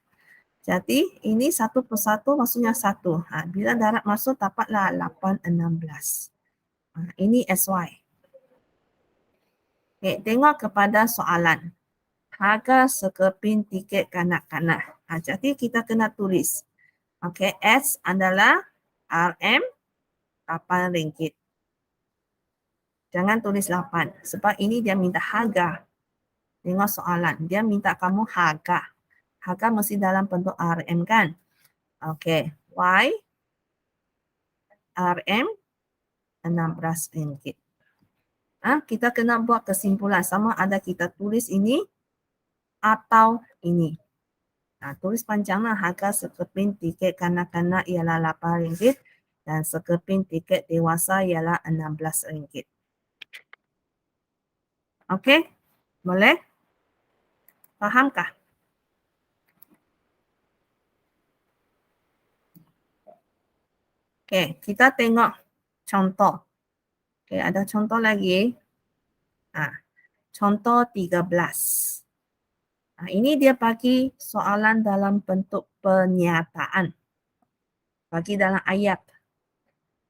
Jadi ini 1 per 1 maksudnya 1. Bila darab masuk dapatlah 8, 16. Ini SY. Okay, tengok kepada soalan. Harga sekeping tiket kanak-kanak. Jadi kita kena tulis. Okay, S adalah RM RM8. Jangan tulis 8. Sebab ini dia minta harga. Tengok soalan. Dia minta kamu harga. Harga mesti dalam bentuk RM kan. Okay. Y RM RM16. Kita kena buat kesimpulan sama ada kita tulis ini atau ini. Tulis panjanglah harga sekeping tiket kanak-kanak ialah RM8 dan sekeping tiket dewasa ialah RM16. Okey? Boleh? Fahamkah? Okey, kita tengok contoh. Okey, ada contoh lagi. Contoh 13. Ini dia bagi soalan dalam bentuk pernyataan. Bagi dalam ayat.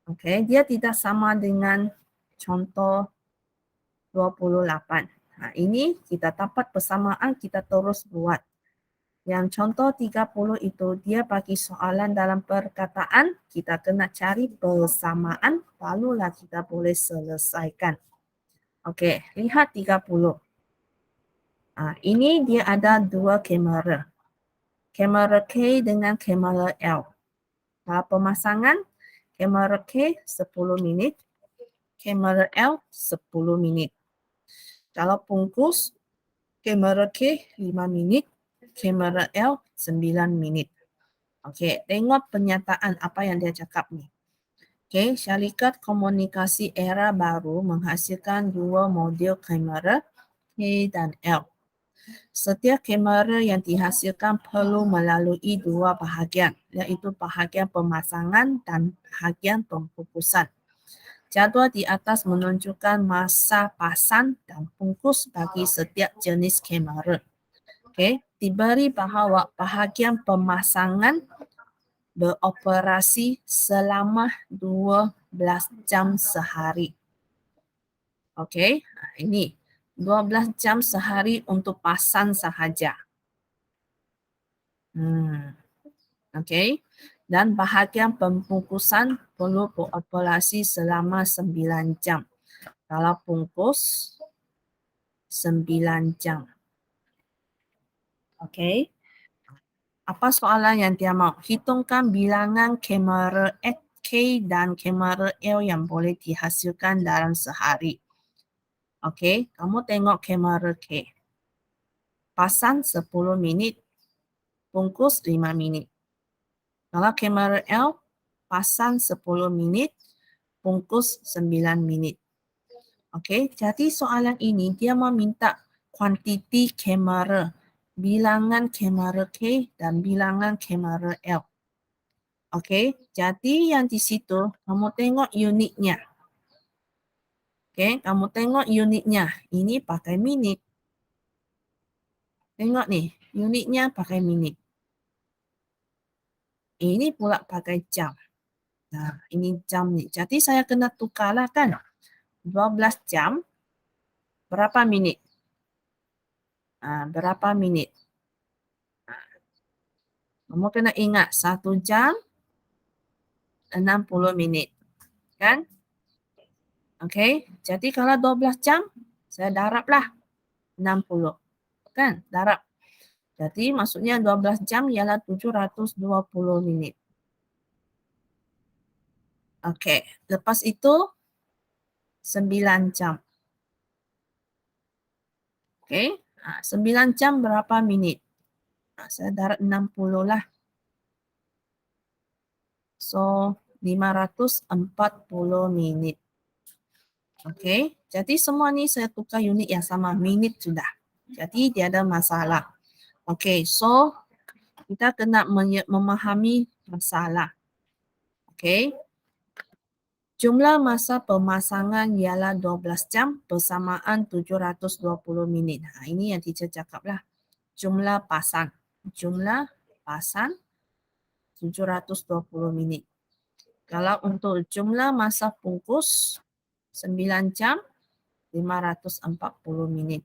Okey, dia tidak sama dengan contoh 28. Ini kita dapat persamaan, kita terus buat. Yang contoh 30 itu dia bagi soalan dalam perkataan, kita kena cari persamaan, barulah kita boleh selesaikan. Okey, lihat 30. Ini dia ada dua kamera. Kamera K dengan kamera L. Pemasangan, kamera K 10 minit, kamera L 10 minit. Kalau bungkus, kamera K 5 minit, kamera L 9 minit. Okey, tengok pernyataan apa yang dia cakap ni. Okey, syarikat komunikasi era baru menghasilkan dua model kamera K dan L. Setiap kamera yang dihasilkan perlu melalui dua bahagian, iaitu bahagian pemasangan dan bahagian pembungkusan. Jadual di atas menunjukkan masa pasang dan bungkus bagi setiap jenis kamera. Okey, diberi bahawa bahagian pemasangan beroperasi selama 12 jam sehari. Okey, ini 12 jam sehari untuk pasang sahaja. Okey, dan bahagian pembungkusan perlu beroperasi selama 9 jam. Kalau bungkus 9 jam. Okey. Apa soalan yang dia mau? Hitungkan bilangan kamera K dan kamera L yang boleh dihasilkan dalam sehari. Okey, kamu tengok kamera K. Pasang 10 minit, bungkus 5 minit. Kalau kamera L, pasang 10 minit, bungkus 9 minit. Okey, jadi soalan ini dia meminta kuantiti kamera, bilangan kamera K dan bilangan kamera L. Okey, jadi yang di situ kamu tengok unitnya. Okey, kamu tengok unitnya. Ini pakai minit. Tengok ni, unitnya pakai minit. Ini pula pakai jam. Nah, ini jam ni. Jadi saya kena tukarlah kan. 12 jam, berapa minit? Berapa minit? Kamu kena ingat, 1 jam 60 minit. Kan? Okey, jadi kalau 12 jam, saya darablah 60. Kan? Darab. Jadi maksudnya 12 jam ialah 720 minit. Okey, lepas itu 9 jam. Okey, 9 jam berapa minit? Saya darab 60 lah. So, 540 minit. Okey, jadi semua ni saya tukar unit yang sama, minit sudah. Jadi dia ada masalah. Okey, so kita kena memahami masalah. Okey. Jumlah masa pemasangan ialah 12 jam bersamaan 720 minit. Ini yang teacher cakap lah. Jumlah pasang. Jumlah pasang 720 minit. Kalau untuk jumlah masa bungkus 9 jam 540 minit.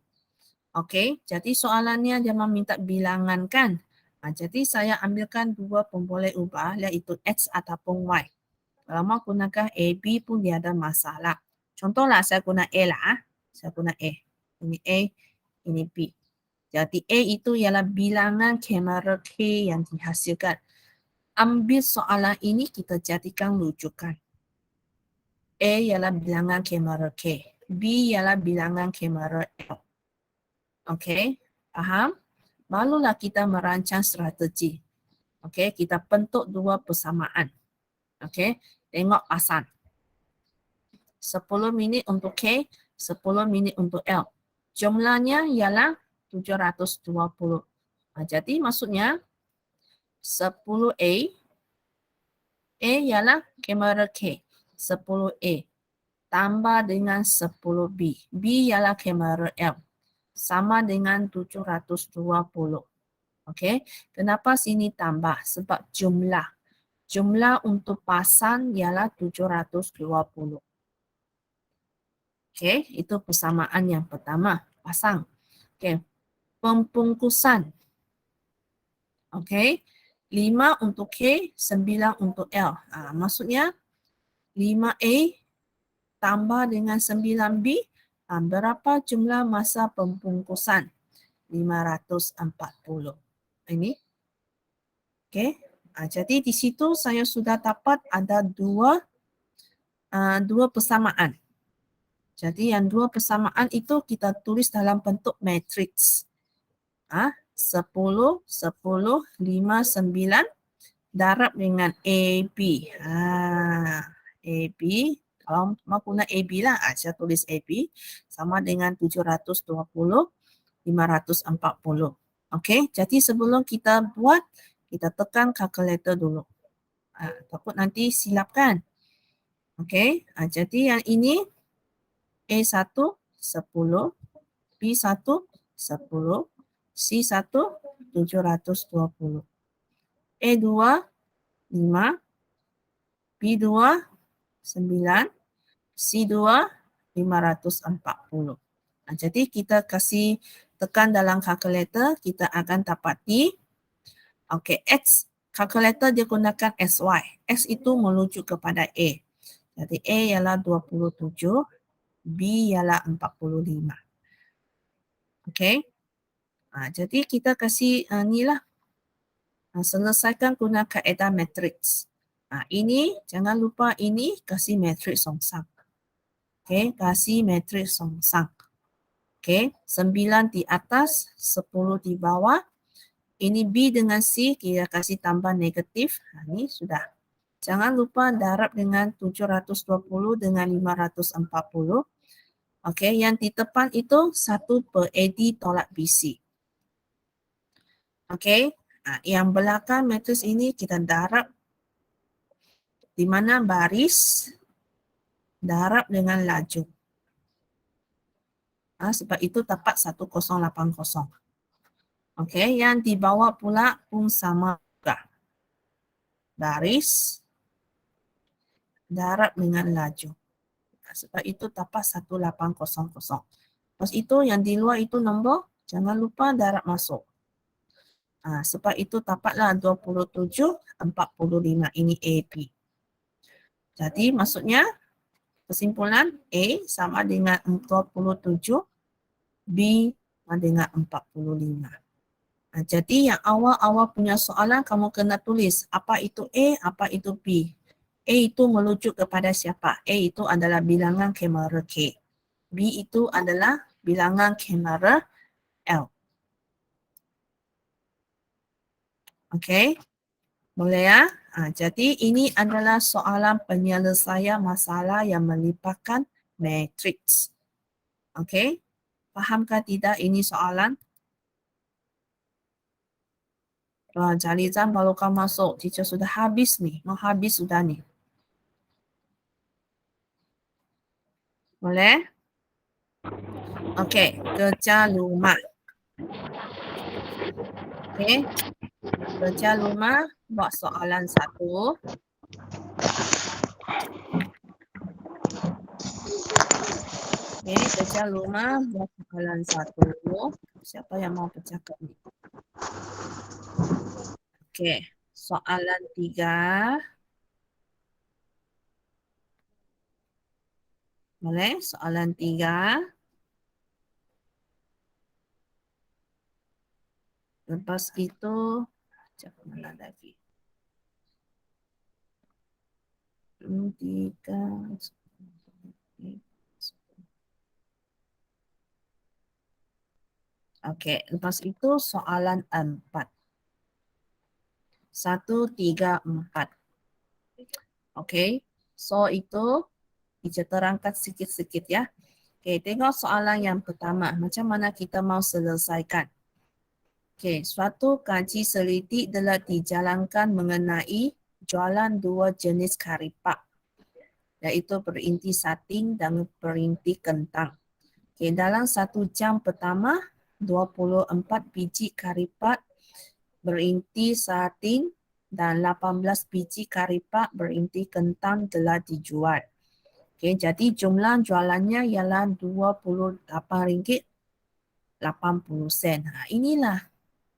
Okey, jadi soalannya dia meminta bilangan kan? Jadi saya ambilkan dua pemboleh ubah iaitu X ataupun Y. Kalau mau gunakan A, B pun dia ada masalah. Contohlah saya guna A lah. Saya guna A. Ini A, ini B. Jadi A itu ialah bilangan kamera K yang dihasilkan. Ambil soalan ini kita jadikan rujukan. A ialah bilangan kamera K. B ialah bilangan kamera L. Okey, faham? Barulah kita merancang strategi. Okey, kita bentuk dua persamaan. Okey, tengok pasan. 10 minit untuk K, 10 minit untuk L. Jumlahnya ialah 720. Jadi maksudnya 10A, A ialah kamera K, 10A tambah dengan 10B. B ialah kamera L, sama dengan 720. Okey, kenapa sini tambah? Sebab jumlah. Jumlah untuk pasang ialah 720. Okey, itu persamaan yang pertama, pasang. Okey, pembungkusan. Okey, 5 untuk K, 9 untuk L. Maksudnya 5A tambah dengan 9B, berapa jumlah masa pembungkusan? 540. Ini. Okey. Jadi di situ saya sudah dapat ada dua persamaan. Jadi yang dua persamaan itu kita tulis dalam bentuk matriks. 10, 10, 5, 9 darab dengan AB. AB, kalau mau guna AB lah, saya tulis AB sama dengan 720, 540. Okey, jadi sebelum kita buat, kita tekan kalkulator dulu. Takut nanti silap kan? Okey, jadi yang ini A1 10, B1 10, C1 720. A2 5, B2 9, C2 540. Jadi kita kasih tekan dalam kalkulator, kita akan dapati X, kalkulator dia gunakan SY. X itu merujuk kepada A. Jadi A ialah 27, B ialah 45. Okey. Jadi kita kasih ni lah. Selesaikan guna kaedah matriks. Ini jangan lupa ini kasih matriks songsang. Okey, kasih matriks songsang. Okey, 9 di atas, 10 di bawah. Ini B dengan C, kita kasih tambah negatif. Ini sudah. Jangan lupa darab dengan 720 dengan 540. Okey, yang di depan itu 1 per AD tolak BC. Okey, yang belakang matriks ini kita darab di mana baris darab dengan laju. Sebab itu dapat 1080. Okey, yang di bawah pula pun sama juga. Baris darab dengan laju. Sebab itu dapat 1800. Lepas itu yang di luar itu nombor, jangan lupa darab masuk. Sebab itu dapatlah 27, 45. Ini AP. Jadi maksudnya kesimpulan A sama dengan 27, B sama dengan 45. Jadi yang awal-awal punya soalan kamu kena tulis apa itu A, apa itu B. A itu merujuk kepada siapa? A itu adalah bilangan kamera K. B itu adalah bilangan kamera L. Okey, boleh ya? Jadi ini adalah soalan penyelesaian masalah yang melibatkan matriks. Okey, fahamkah tidak ini soalan? Jalizan baru kau masuk. Teacher sudah habis ni. Mau habis sudah ni. Boleh? Okey, kerja rumah. Okey. Kerja rumah, buat soalan 1. Okey, kerja rumah, buat soalan 1. Siapa yang mau bercakap ni? Okey, soalan 3. Boleh? Soalan 3. Lepas itu, cakap mana lagi? 3. Okey, lepas itu soalan 4. 1, 3, 4. Okey, so itu Teacher terangkan sikit-sikit ya. Okey, tengok soalan yang pertama. Macam mana kita mau selesaikan? Okey, suatu kaji selidik telah dijalankan mengenai jualan dua jenis karipak, iaitu perinti sating dan perinti kentang. Okey, dalam 1 jam pertama, 24 biji karipak berinti sating dan 18 biji karipak berinti kentang telah dijual. Okey, jadi jumlah jualannya ialah RM28.80. Inilah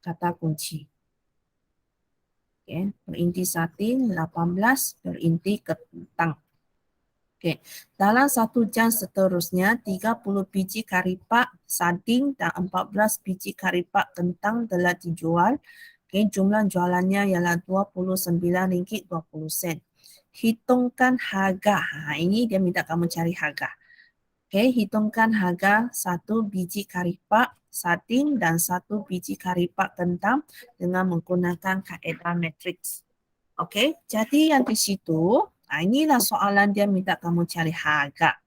kata kunci. Okey, berinti sating 18 berinti kentang. Okey, dalam 1 jam seterusnya 30 biji karipak sating dan 14 biji karipak kentang telah dijual. Okey, jumlah jualannya ialah RM29.20. Hitungkan harga. Ini dia minta kamu cari harga. Okey, hitungkan harga 1 biji karipak sating dan 1 biji karipak kentang dengan menggunakan kaedah matriks. Okey, jadi yang di situ, inilah soalan dia minta kamu cari harga.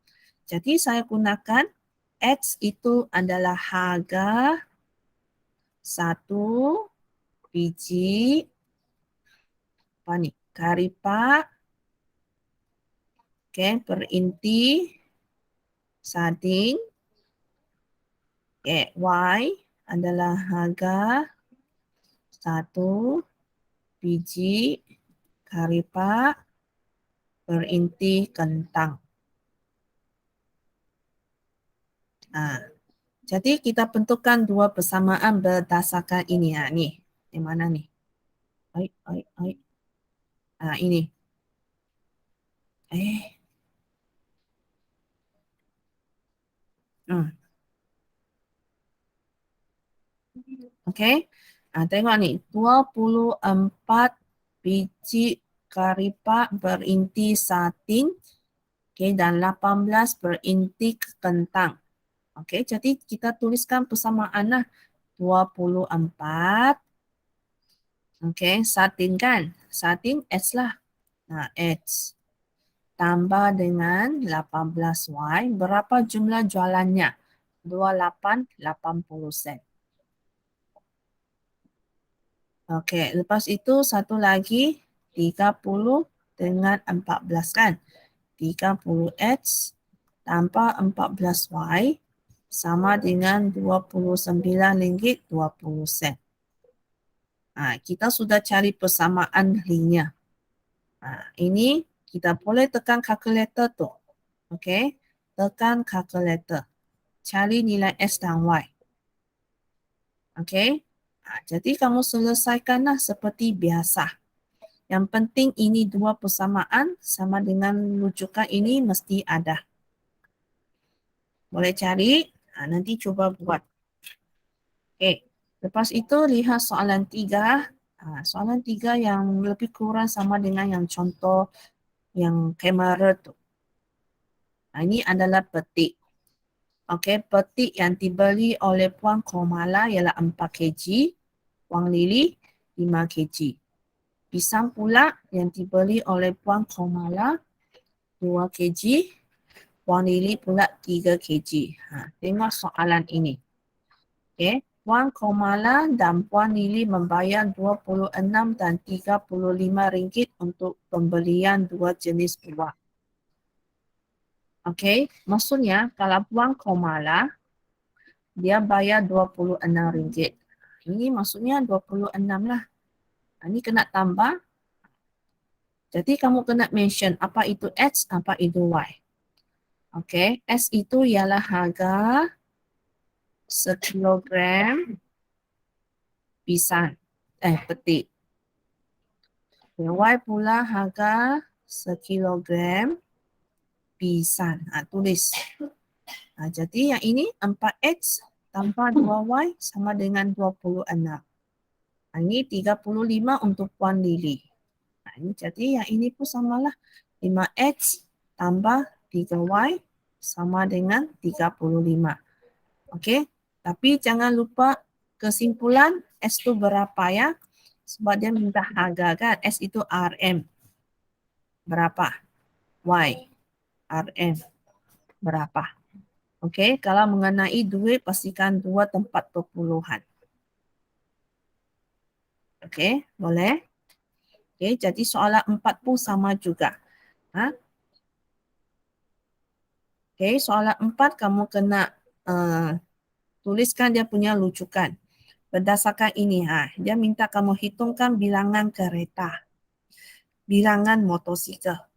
Jadi saya gunakan X itu adalah harga 1 biji karipak, berinti sating. Y adalah harga 1 biji karipak berinti kentang. Jadi kita bentukkan dua persamaan berdasarkan ini. Ni. Yang mana ni? Ini. Okey. Tengok ni. 24 biji karipak berinti sating. Okey, dan 18 berinti kentang. Okey, jadi kita tuliskan persamaan lah. 24. Okey, sating kan? Sating X lah. X. Tambah dengan 18Y. Berapa jumlah jualannya? 28.80 sen. Okey, lepas itu satu lagi 30 dengan 14 kan? 30X tambah 14Y sama dengan RM29.20. Kita sudah cari persamaan linear. Ini kita boleh tekan kalkulator tu. Okey, tekan kalkulator. Cari nilai X dan Y. Okey, jadi kamu selesaikanlah seperti biasa. Yang penting ini dua persamaan sama dengan rujukan ini mesti ada. Boleh cari, nanti cuba buat. Okey, lepas itu lihat soalan 3. Soalan 3 yang lebih kurang sama dengan yang contoh yang kamera tu. Ini adalah petik. Okey, petik yang dibeli oleh Puan Komala ialah 4 kg, Puan Lily 5 kg. Pisang pula yang dibeli oleh Puan Komala 2 kg, Puan Lily pula 3 kg. Tengok soalan ini. Okey, Puan Komala dan Puan Lily membayar RM26 dan RM35 untuk pembelian dua jenis buah. Okey, maksudnya kalau Puan Komala dia bayar RM26. Ini maksudnya 26 lah. Ini kena tambah. Jadi kamu kena mention apa itu X, apa itu Y. Okey, X itu ialah harga sekilogram pisang, petik. Y pula harga sekilogram pisang. Tulis. Jadi yang ini 4X tambah 2Y sama dengan 26. Ini 35 untuk Puan Lily. Jadi yang ini pun samalah 5X tambah 3Y sama dengan 35. Okey. Tapi jangan lupa kesimpulan S itu berapa ya. Sebab dia minta harga kan. S itu RM. Berapa? Y. RM. Berapa? Okey, kalau mengenai duit, pastikan 2 tempat perpuluhan. Okey, boleh? Okey, jadi soalan 4 pun sama juga. Ha? Okey, soalan 4 kamu kena tuliskan dia punya lucukan. Berdasarkan ini, dia minta kamu hitungkan bilangan kereta, bilangan motosikal.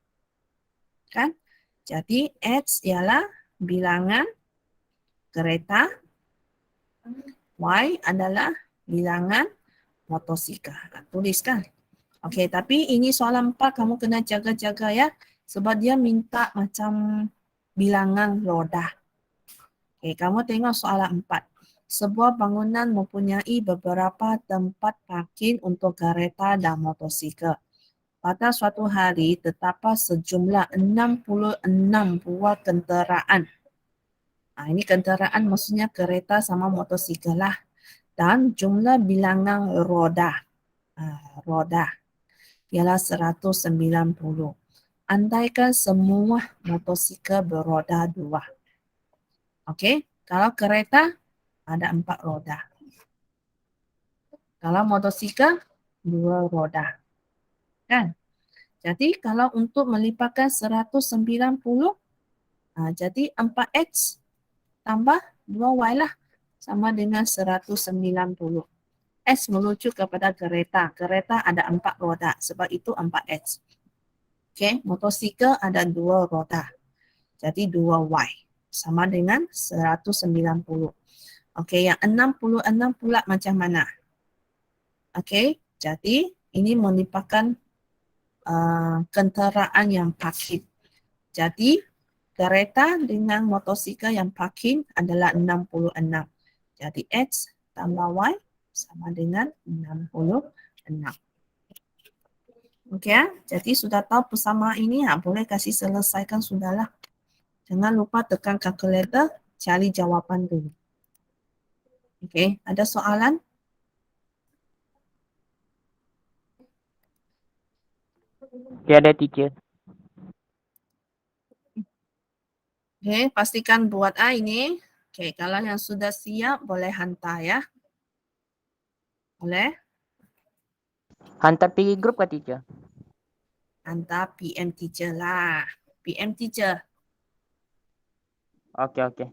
Kan? Jadi, X ialah bilangan kereta, Y adalah bilangan motosikal. Tuliskan. Okey, tapi ini soalan 4 kamu kena jaga-jaga ya. Sebab dia minta macam bilangan roda. Okey, kamu tengok soalan 4. Sebuah bangunan mempunyai beberapa tempat parking untuk kereta dan motosikal. Pada suatu hari, terdapat sejumlah 66 buah kenderaan. Ini kenderaan maksudnya kereta sama motosikal lah. Dan jumlah bilangan roda. Roda ialah 190. Andaikan semua motosikal beroda 2. Okey, kalau kereta ada 4 roda. Kalau motosikal 2 roda. Kan? Jadi kalau untuk melipatkan 190, jadi 4X tambah 2Y lah. Sama dengan 190. S merujuk kepada kereta. Kereta ada 4 roda. Sebab itu 4X. Okey, motosikal ada 2 roda. Jadi 2Y. Sama dengan 190. Okey, yang 66 pula macam mana? Okey, jadi ini melipatkan kenderaan yang parking. Jadi, kereta dengan motosikal yang parking adalah 66. Jadi, X tambah Y sama dengan 66. Okey ya, jadi sudah tahu persamaan ini, boleh kasih selesaikan sudahlah. Jangan lupa tekan kalkulator, cari jawapan dulu. Okey, ada soalan? Tiada teacher. Okey, pastikan buat ini. Okey, kalau yang sudah siap boleh hantar ya. Boleh? Hantar pergi grup ke teacher? Hantar PM teacher lah. PM teacher. Okey.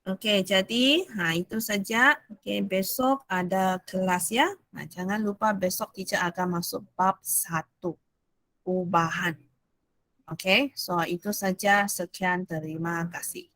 Okey, jadi itu saja. Okey, besok ada kelas ya. Jangan lupa besok teacher akan masuk bab 1. Ubahan. Okey, so itu saja. Sekian, terima kasih.